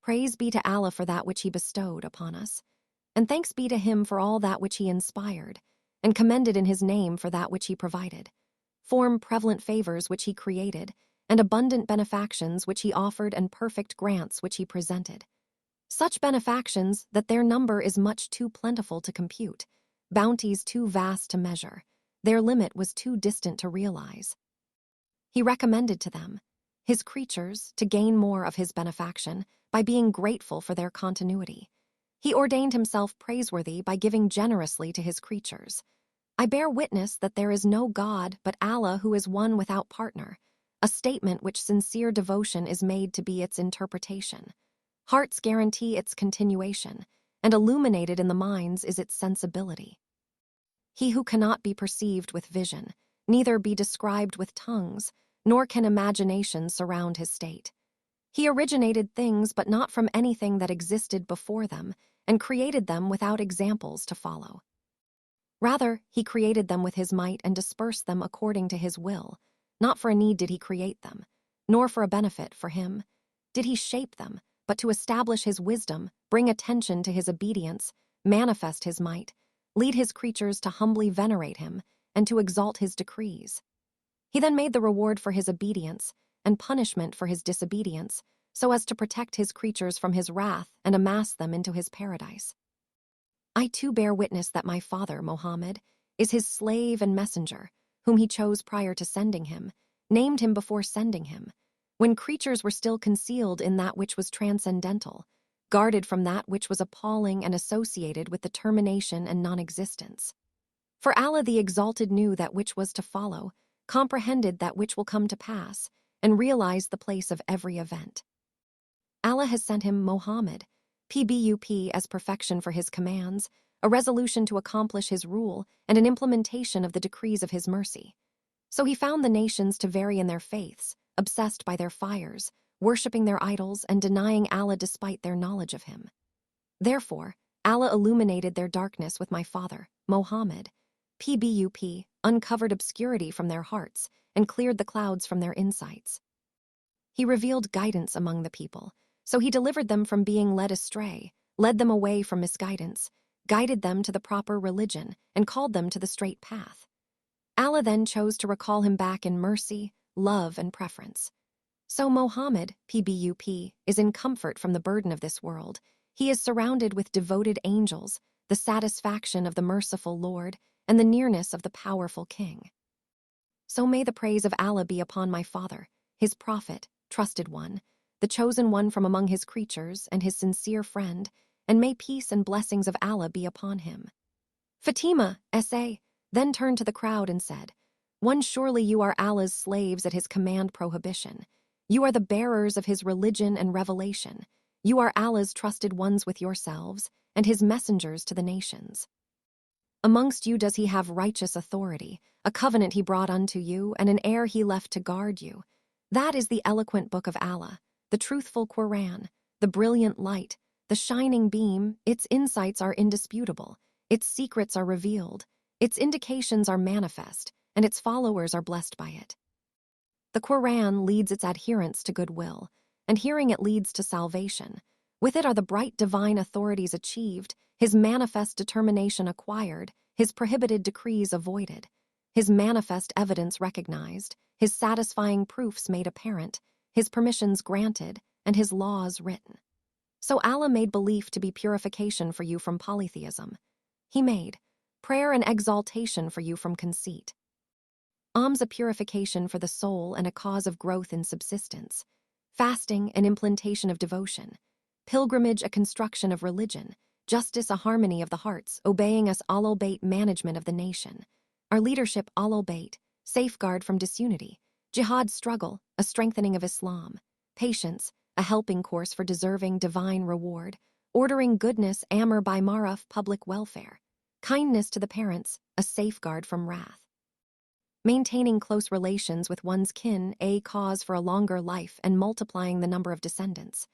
Praise be to Allah for that which he bestowed upon us, and thanks be to him for all that which he inspired, and commended in his name for that which he provided. Form prevalent favours which he created, and abundant benefactions which he offered, and perfect grants which he presented. Such benefactions that their number is much too plentiful to compute, bounties too vast to measure, their limit was too distant to realize. He recommended to them, his creatures, to gain more of his benefaction by being grateful for their continuity. He ordained himself praiseworthy by giving generously to his creatures. I bear witness that there is no God but Allah, who is one without partner, a statement which sincere devotion is made to be its interpretation. Hearts guarantee its continuation, and illuminated in the minds is its sensibility. He who cannot be perceived with vision, neither be described with tongues, nor can imagination surround his state. He originated things but not from anything that existed before them, and created them without examples to follow. Rather, he created them with his might and dispersed them according to his will. Not for a need did he create them, nor for a benefit for him did he shape them, but to establish his wisdom, bring attention to his obedience, manifest his might, lead his creatures to humbly venerate him, and to exalt his decrees. He then made the reward for his obedience and punishment for his disobedience, so as to protect his creatures from his wrath and amass them into his paradise. I too bear witness that my father, Mohammed, is his slave and messenger, whom he chose prior to sending him, named him before sending him, when creatures were still concealed in that which was transcendental, guarded from that which was appalling and associated with the termination and non-existence. For Allah the Exalted knew that which was to follow, comprehended that which will come to pass, and realized the place of every event. Allah has sent him Mohammed, PBUP, as perfection for his commands, a resolution to accomplish his rule, and an implementation of the decrees of his mercy. So he found the nations to vary in their faiths, obsessed by their fires, worshipping their idols, and denying Allah despite their knowledge of him. Therefore, Allah illuminated their darkness with my father, Mohammed, PBUP, uncovered obscurity from their hearts, and cleared the clouds from their insights. He revealed guidance among the people, so he delivered them from being led astray, led them away from misguidance, guided them to the proper religion, and called them to the straight path. Allah then chose to recall him back in mercy, love, and preference. So Mohammed, PBUP, is in comfort from the burden of this world. He is surrounded with devoted angels, the satisfaction of the merciful Lord, and the nearness of the powerful King. So may the praise of Allah be upon my father, his prophet, trusted one, the chosen one from among his creatures, and his sincere friend, and may peace and blessings of Allah be upon him. Fatima, S.A., then turned to the crowd and said, "One, surely you are Allah's slaves at his command prohibition. You are the bearers of his religion and revelation. You are Allah's trusted ones with yourselves, and his messengers to the nations. Amongst you does he have righteous authority, a covenant he brought unto you, and an heir he left to guard you. That is the eloquent book of Allah, the truthful Quran, the brilliant light, the shining beam. Its insights are indisputable, its secrets are revealed, its indications are manifest, and its followers are blessed by it. The Quran leads its adherents to goodwill, and hearing it leads to salvation. With it are the bright divine authorities achieved, his manifest determination acquired, his prohibited decrees avoided, his manifest evidence recognized, his satisfying proofs made apparent, his permissions granted, and his laws written. So Allah made belief to be purification for you from polytheism. He made prayer and exaltation for you from conceit. Alms a purification for the soul and a cause of growth in subsistence. Fasting an implantation of devotion. Pilgrimage a construction of religion. Justice a harmony of the hearts, obeying us al-Bayt management of the nation. Our leadership al-Bayt, safeguard from disunity. Jihad struggle, a strengthening of Islam. Patience, a helping course for deserving divine reward. Ordering goodness amr by maruf public welfare. Kindness to the parents, a safeguard from wrath. Maintaining close relations with one's kin, a cause for a longer life and multiplying the number of descendants.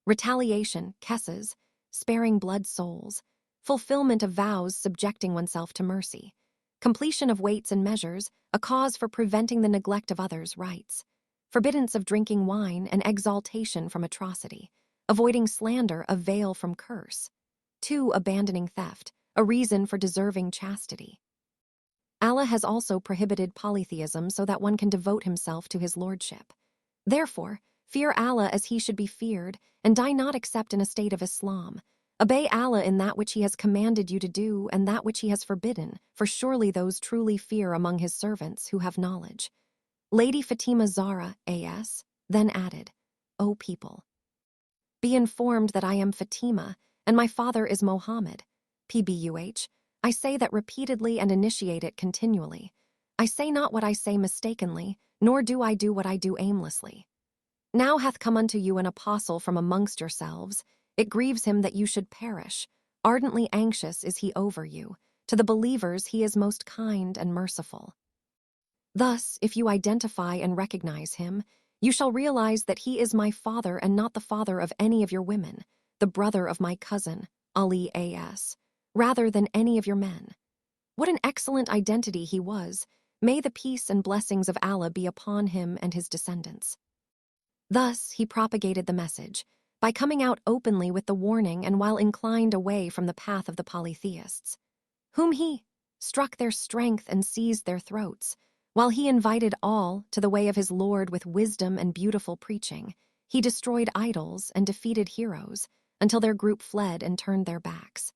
Retaliation, kesses, sparing blood souls. Fulfillment of vows, subjecting oneself to mercy. Completion of weights and measures, a cause for preventing the neglect of others' rights. Forbiddance of drinking wine and exaltation from atrocity. avoiding slander, a veil from curse. 2. Abandoning theft, a reason for deserving chastity. Allah has also prohibited polytheism so that one can devote himself to his lordship. Therefore, fear Allah as he should be feared, and die not except in a state of Islam. Obey Allah in that which he has commanded you to do and that which he has forbidden, for surely those truly fear among his servants who have knowledge. Lady Fatima Zahra, A.S., then added, O people, be informed that I am Fatima, and my father is Mohammed. Pbuh. I say that repeatedly and initiate it continually. I say not what I say mistakenly, nor do I do what I do aimlessly. Now hath come unto you an apostle from amongst yourselves. It grieves him that you should perish. Ardently anxious is he over you. To the believers he is most kind and merciful. Thus, if you identify and recognize him, you shall realize that he is my father and not the father of any of your women, the brother of my cousin, Ali A.S., rather than any of your men. What an excellent identity he was. May the peace and blessings of Allah be upon him and his descendants. Thus, he propagated the message, by coming out openly with the warning and while inclined away from the path of the polytheists, whom he struck their strength and seized their throats, while he invited all to the way of his Lord with wisdom and beautiful preaching. He destroyed idols and defeated heroes until their group fled and turned their backs.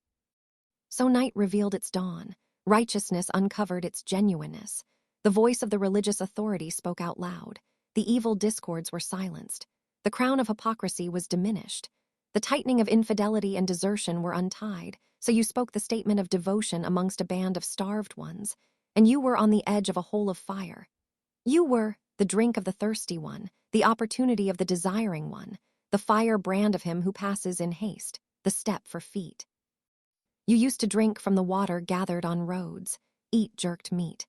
So night revealed its dawn, righteousness uncovered its genuineness. The voice of the religious authority spoke out loud. The evil discords were silenced. The crown of hypocrisy was diminished. The tightening of infidelity and desertion were untied, so you spoke the statement of devotion amongst a band of starved ones, and you were on the edge of a hole of fire. You were the drink of the thirsty one, the opportunity of the desiring one, the firebrand of him who passes in haste, the step for feet. You used to drink from the water gathered on roads, eat jerked meat.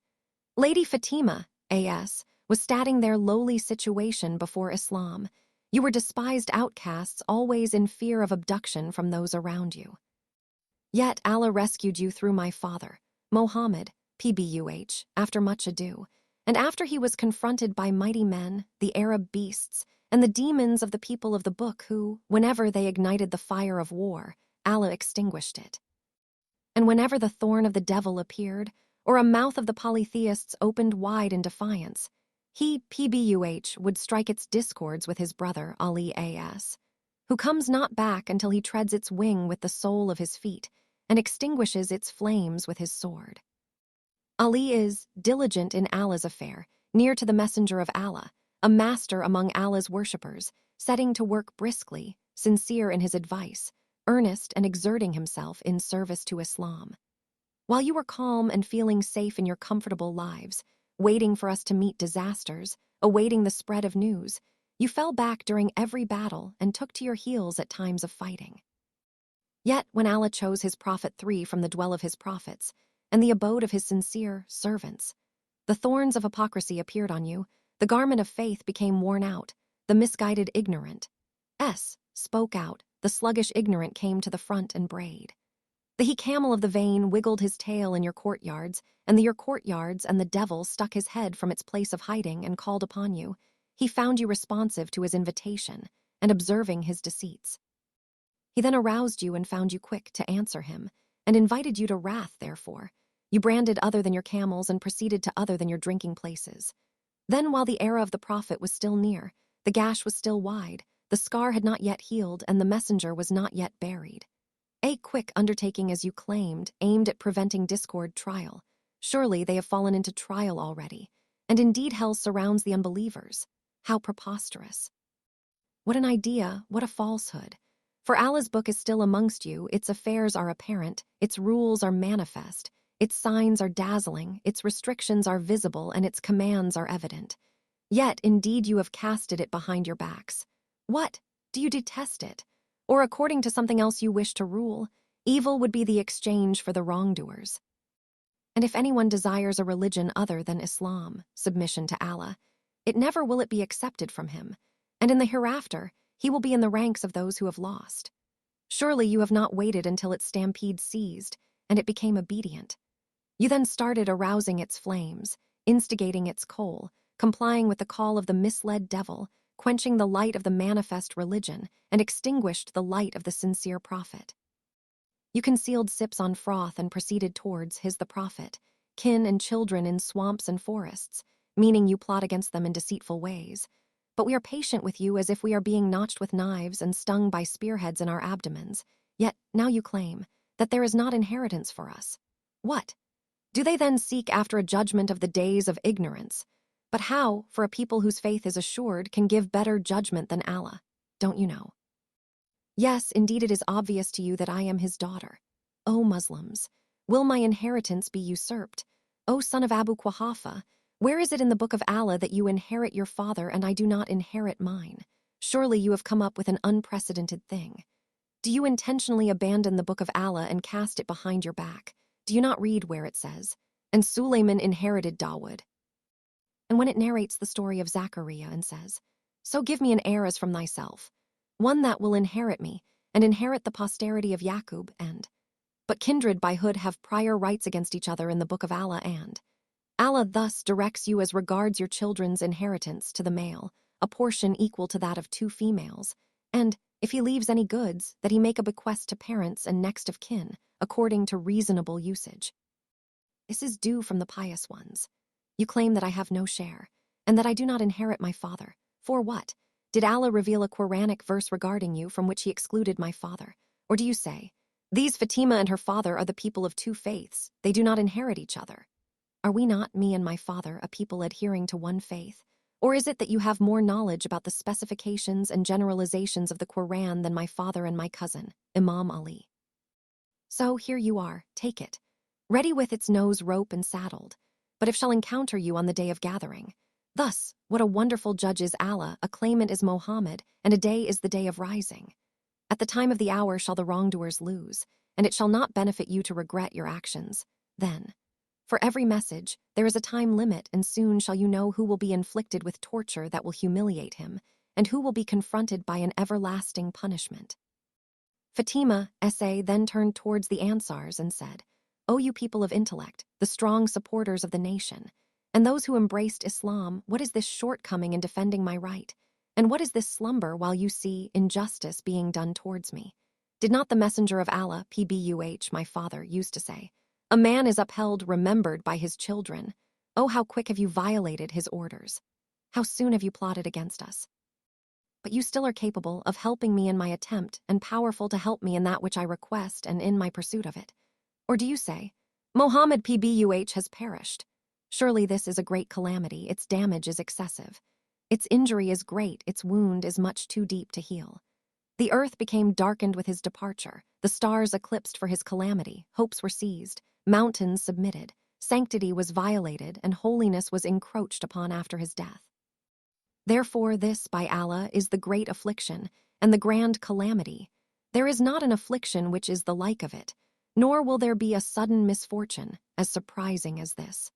Lady Fatima, A.S., was stating their lowly situation before Islam. You were despised outcasts, always in fear of abduction from those around you. Yet Allah rescued you through my father, Mohammed, Pbuh, after much ado, and after he was confronted by mighty men, the Arab beasts, and the demons of the people of the book who, whenever they ignited the fire of war, Allah extinguished it. And whenever the thorn of the devil appeared, or a mouth of the polytheists opened wide in defiance, he, Pbuh, would strike its discords with his brother, Ali A.S., who comes not back until he treads its wing with the sole of his feet and extinguishes its flames with his sword. Ali is diligent in Allah's affair, near to the messenger of Allah, a master among Allah's worshippers, setting to work briskly, sincere in his advice, earnest and exerting himself in service to Islam. While you were calm and feeling safe in your comfortable lives, waiting for us to meet disasters, awaiting the spread of news, you fell back during every battle and took to your heels at times of fighting. Yet when Allah chose his prophet 3 from the dwell of his prophets, and the abode of his sincere servants, the thorns of hypocrisy appeared on you, the garment of faith became worn out, the misguided ignorant spoke out, the sluggish ignorant came to the front and brayed. The he-camel of the vain wiggled his tail in your courtyards, and your courtyards and the devil stuck his head from its place of hiding and called upon you. He found you responsive to his invitation and observing his deceits. He then aroused you and found you quick to answer him, and invited you to wrath, therefore. You branded other than your camels and proceeded to other than your drinking places. Then, while the era of the prophet was still near, the gash was still wide, the scar had not yet healed, and the messenger was not yet buried. A quick undertaking, as you claimed, aimed at preventing discord trial. Surely they have fallen into trial already, and indeed hell surrounds the unbelievers. How preposterous. What an idea, what a falsehood. For Allah's book is still amongst you, its affairs are apparent, its rules are manifest, its signs are dazzling, its restrictions are visible, and its commands are evident. Yet, indeed, you have casted it behind your backs. What? Do you detest it? Or according to something else you wish to rule, evil would be the exchange for the wrongdoers. And if anyone desires a religion other than Islam, submission to Allah, it never will it be accepted from him, and in the hereafter, he will be in the ranks of those who have lost. Surely you have not waited until its stampede ceased, and it became obedient. You then started arousing its flames, instigating its coal, complying with the call of the misled devil, quenching the light of the manifest religion, and extinguished the light of the sincere prophet. You concealed sips on froth and proceeded towards his the prophet, kin and children in swamps and forests, meaning you plot against them in deceitful ways. But we are patient with you as if we are being notched with knives and stung by spearheads in our abdomens. Yet now you claim that there is not inheritance for us. What? Do they then seek after a judgment of the days of ignorance? But how, for a people whose faith is assured, can give better judgment than Allah? Don't you know? Yes, indeed it is obvious to you that I am his daughter. O Muslims, will my inheritance be usurped? O son of Abu Quhafa, where is it in the book of Allah that you inherit your father and I do not inherit mine? Surely you have come up with an unprecedented thing. Do you intentionally abandon the book of Allah and cast it behind your back? Do you not read where it says, "And Sulayman inherited Dawood"? And when it narrates the story of Zachariah and says, "So give me an heir as from thyself, one that will inherit me, and inherit the posterity of Yaqub, and..." But kindred by hood have prior rights against each other in the book of Allah, and Allah thus directs you as regards your children's inheritance to the male, a portion equal to that of 2 females, and, if he leaves any goods, that he make a bequest to parents and next of kin, according to reasonable usage. This is due from the pious ones. You claim that I have no share, and that I do not inherit my father. For what? Did Allah reveal a Quranic verse regarding you from which he excluded my father? Or do you say, "These Fatima and her father are the people of 2 faiths, they do not inherit each other"? Are we not, me and my father, a people adhering to one faith? Or is it that you have more knowledge about the specifications and generalizations of the Quran than my father and my cousin, Imam Ali? So here you are, take it, ready with its nose rope and saddled, but if shall encounter you on the day of gathering. Thus, what a wonderful judge is Allah, a claimant is Mohammed, and a day is the day of rising. At the time of the hour shall the wrongdoers lose, and it shall not benefit you to regret your actions. Then, for every message, there is a time limit, and soon shall you know who will be inflicted with torture that will humiliate him, and who will be confronted by an everlasting punishment. Fatima, S.A., then turned towards the Ansars and said, "O you people of intellect, the strong supporters of the nation, and those who embraced Islam, what is this shortcoming in defending my right? And what is this slumber while you see injustice being done towards me? Did not the messenger of Allah, Pbuh, my father, used to say, 'A man is upheld, remembered by his children'? Oh, how quick have you violated his orders! How soon have you plotted against us? But you still are capable of helping me in my attempt and powerful to help me in that which I request and in my pursuit of it. Or do you say, 'Mohammed Pbuh has perished'? Surely this is a great calamity, its damage is excessive. Its injury is great, its wound is much too deep to heal. The earth became darkened with his departure, the stars eclipsed for his calamity, hopes were seized, mountains submitted, sanctity was violated, and holiness was encroached upon after his death. Therefore this, by Allah, is the great affliction, and the grand calamity. There is not an affliction which is the like of it, nor will there be a sudden misfortune as surprising as this.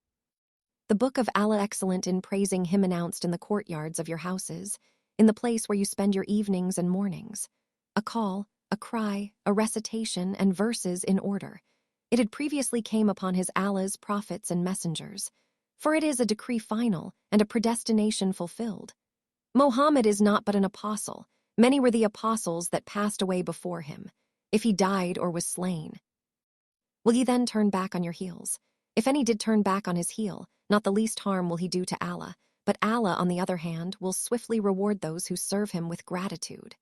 The book of Allah excellent in praising him announced in the courtyards of your houses, in the place where you spend your evenings and mornings. A call, a cry, a recitation, and verses in order. It had previously came upon his Allah's prophets and messengers, for it is a decree final and a predestination fulfilled. Mohammed is not but an apostle. Many were the apostles that passed away before him, if he died or was slain. Will ye then turn back on your heels? If any did turn back on his heel, not the least harm will he do to Allah, but Allah, on the other hand, will swiftly reward those who serve him with gratitude.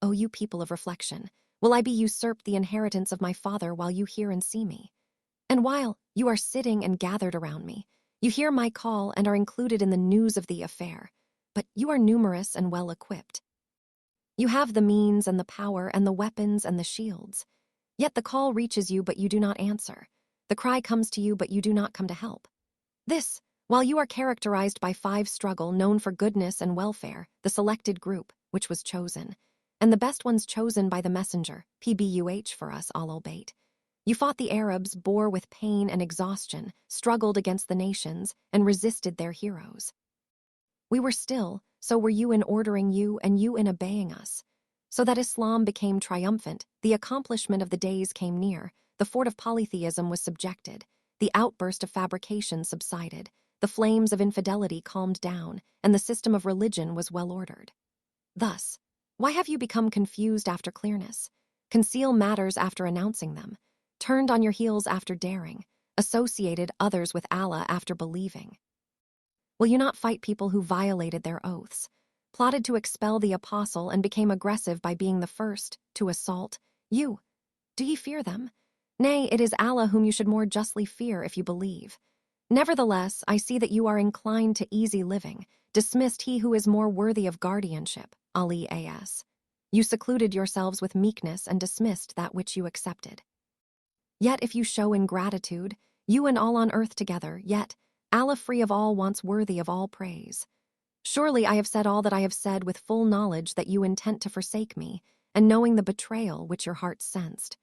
O you people of reflection, will I be usurped the inheritance of my father while you hear and see me? And while you are sitting and gathered around me, you hear my call and are included in the news of the affair, but you are numerous and well equipped. You have the means and the power and the weapons and the shields. Yet the call reaches you, but you do not answer. The cry comes to you, but you do not come to help. This, while you are characterized by 5 struggle known for goodness and welfare, the selected group, which was chosen, and the best ones chosen by the messenger, Pbuh for us all albeit. You fought the Arabs, bore with pain and exhaustion, struggled against the nations, and resisted their heroes. We were still, so were you in ordering you and you in obeying us. So that Islam became triumphant, the accomplishment of the days came near, the fort of polytheism was subjected, the outburst of fabrication subsided, the flames of infidelity calmed down, and the system of religion was well ordered. Thus, why have you become confused after clearness? Conceal matters after announcing them, turned on your heels after daring, associated others with Allah after believing. Will you not fight people who violated their oaths, plotted to expel the apostle and became aggressive by being the first to assault you? Do ye fear them? Nay, it is Allah whom you should more justly fear if you believe. Nevertheless, I see that you are inclined to easy living, dismissed he who is more worthy of guardianship, Ali As. You secluded yourselves with meekness and dismissed that which you accepted. Yet if you show ingratitude, you and all on earth together, yet Allah free of all wants worthy of all praise. Surely I have said all that I have said with full knowledge that you intend to forsake me, and knowing the betrayal which your heart sensed.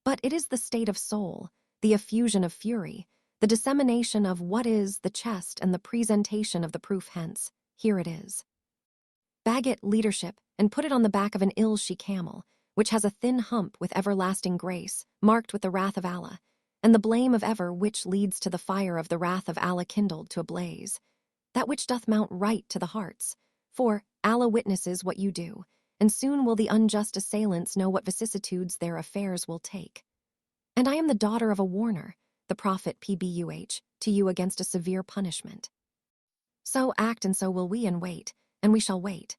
But it is the state of soul, the effusion of fury, the dissemination of what is the chest and the presentation of the proof hence. Here it is. Bag it, leadership, and put it on the back of an ill she-camel, which has a thin hump with everlasting grace, marked with the wrath of Allah, and the blame of ever which leads to the fire of the wrath of Allah kindled to a blaze, that which doth mount right to the hearts. For Allah witnesses what you do, and soon will the unjust assailants know what vicissitudes their affairs will take. And I am the daughter of a warner, the prophet Pbuh, to you against a severe punishment. So act and so will we and wait, and we shall wait.